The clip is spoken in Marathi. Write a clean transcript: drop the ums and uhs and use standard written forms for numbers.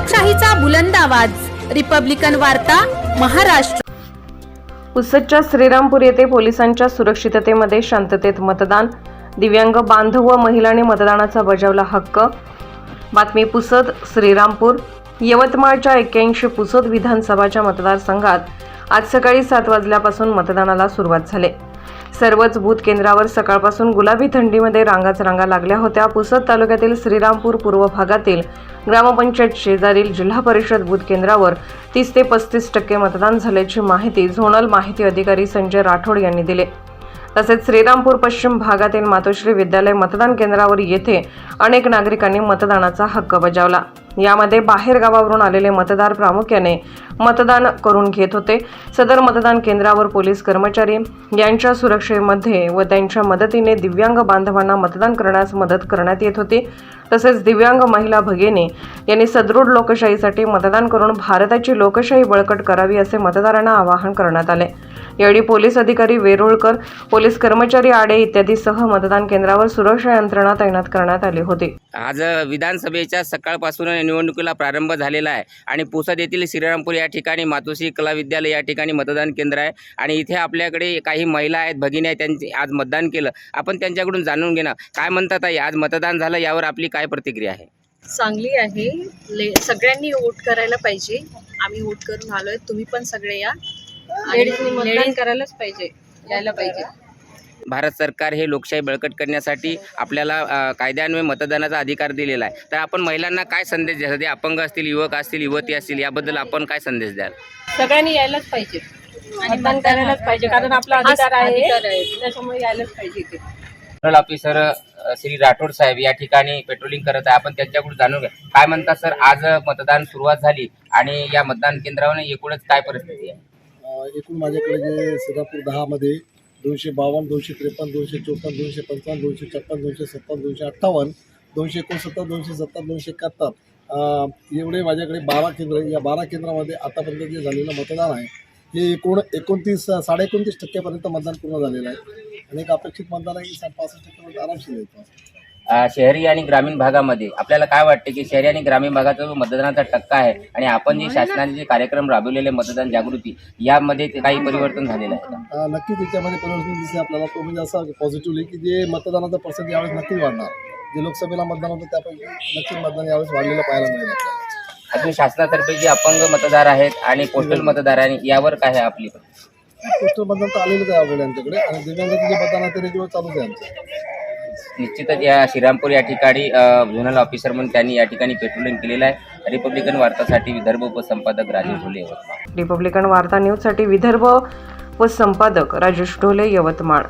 लोकशाहीचा बुलंद आवाज, रिपब्लिकन वार्ता, महाराष्ट्र। पुसदच्या श्रीरामपूर येथे पोलिसांच्या सुरक्षिततेमध्ये शांततेत मतदान, दिव्यांग बांधव व महिलांनी मतदानाचा बजावला हक्क। बातमी पुसद श्रीरामपूर। यवतमाळच्या 81 पुसद विधानसभाच्या मतदारसंघात आज सकाळी 7 वाजल्यापासून मतदानाला सुरुवात झाली। सर्वच बूथ केंद्रावर सकाळपासून गुलाबी थंडीमध्ये रांगाच रांगा लागल्या होत्या। पुसद तालुक्यातील श्रीरामपूर पूर्व भागातील ग्रामपंचायत शेजारील जिल्हा परिषद बूथ केंद्रावर 30 ते 35% मतदान झाल्याची माहिती झोनल माहिती अधिकारी संजय राठोड यांनी दिली। तसेच श्रीरामपूर पश्चिम भागातील मातोश्री विद्यालय मतदान केंद्रावर येथे अनेक नागरिकांनी मतदानाचा हक्क बजावला। यामध्ये बाहेर गावावरून आलेले मतदार प्रामुख्याने मतदान करून घेत होते। सदर मतदान केंद्रावर पोलीस कर्मचारी यांच्या सुरक्षेमध्ये व त्यांच्या मदतीने दिव्यांग बांधवांना मतदान करण्यास मदत करण्यात येत होती। तसेच दिव्यांग महिला भगिनी यांनी सदृढ लोकशाहीसाठी मतदान करून भारताची लोकशाही बळकट करावी असे मतदारांना आवाहन करण्यात आले। यावेळी पोलीस अधिकारी वेरुळकर, पोलीस कर्मचारी आडे इत्यादीसह मतदान केंद्रावर सुरक्षा यंत्रणा तैनात करण्यात आली होती। आज विधानसभेच्या सकाळपासून निवडणुकीला प्रारंभ झालेला आहे आणि पुसद येथील श्रीरामपूर या ठिकाणी मातोश्री कला विद्यालय या ठिकाणी मतदान केंद्र आहे आणि इथे आपल्याकडे काही महिला आहेत, भगिनी आहेत, त्यांनी आज मतदान केलं। आपण त्यांच्याकडून जाणून घेणार काय म्हणतात आहे, आज मतदान झालं यावर आपली काय प्रतिक्रिया आहे? चांगली आहे। सगळ्यांनी वोट करायला पाहिजे। आम्ही वोट करून आलोय, तुम्ही पण सगळे या। लेडीजनी मतदान करायलाच पाहिजे, यायला पाहिजे। भारत सरकार हे लोकशाही बळकट करण्यासाठी आपल्याला कायद्यान्वये मतदानाचा अधिकार दिलेला आहे। तर आपण महिलांना काय संदेश द्याल? ते अपंग असतील, युवक असतील, युवती असतील, याबद्दल आपण काय संदेश द्याल? सगळ्यांनी यायलाच पाहिजे आणि मतदान करायलाच पाहिजे, कारण आपला अधिकार आहे, त्याच्यामुळे यायलाच पाहिजे। जनरल ऑफिसर श्री राठोड साहेब या ठिकाणी पेट्रोलिंग करत आहे, आपण त्यांच्याकडून जाणून घ्या काय म्हणतात सर। आज मतदान सुरुवात झाली आणि या मतदान केंद्रावर एकूणच काय परिस्थिती आहे? एकूण माझ्याकडे जे श्रीरामपूर 10 मध्ये 252, 253, 254, 255, 256, 257, 258, 269, 270, 271 एवढे माझ्याकडे 12 केंद्र। या 12 केंद्रामध्ये आतापर्यंत जे झालेलं मतदान आहे हे एकूण 29.29% मतदान पूर्ण झालेलं आहे आणि एक अपेक्षित मतदान आहे की 65% आरामशीर येतो। शहरी आणि ग्रामीण भागामध्ये आपल्याला काय वाटते की शहरी आणि ग्रामीण भागाचा जो मतदानाचा टक्का आहे आणि आपण जे शासनाने जे कार्यक्रम राबवलेले मतदान जागृती यामध्ये काही परिवर्तन झालेलं आहे का? नक्कीच त्याच्यामध्ये परिवर्तन दिसते आपल्याला। तो म्हणजे असं पॉझिटिव्हली की जे मतदानाचा पर्सेंट यावेळेस नक्कीच वाढणार। जे लोकसभेला मतदान होतं त्यापैकी नक्कीच मतदान यावेळेस वाढलेलं पाहायला मिळेल आपल्याला। अजून शासनातर्फे जे अपंग मतदार आहेत आणि पोस्टल मतदार आहे यावर काय आहे आपली? पोस्टल मतदान तर आलेलंच आहे आपल्याला आमच्याकडे आणि दिव्यांगाचं जे मतदान आहे ते रेग्युलर चालूच आहे आमचं। निश्चितच या श्रीरामपूर या ठिकाणी झोनल ऑफिसर म्हणून त्यांनी या ठिकाणी पेट्रोलिंग केलेलं आहे। रिपब्लिकन वार्तासाठी विदर्भ उपसंपादक राजेश ढोले, यवतमाळ। रिपब्लिकन वार्ता न्यूजसाठी विदर्भ उपसंपादक राजेश ढोले, यवतमाळ।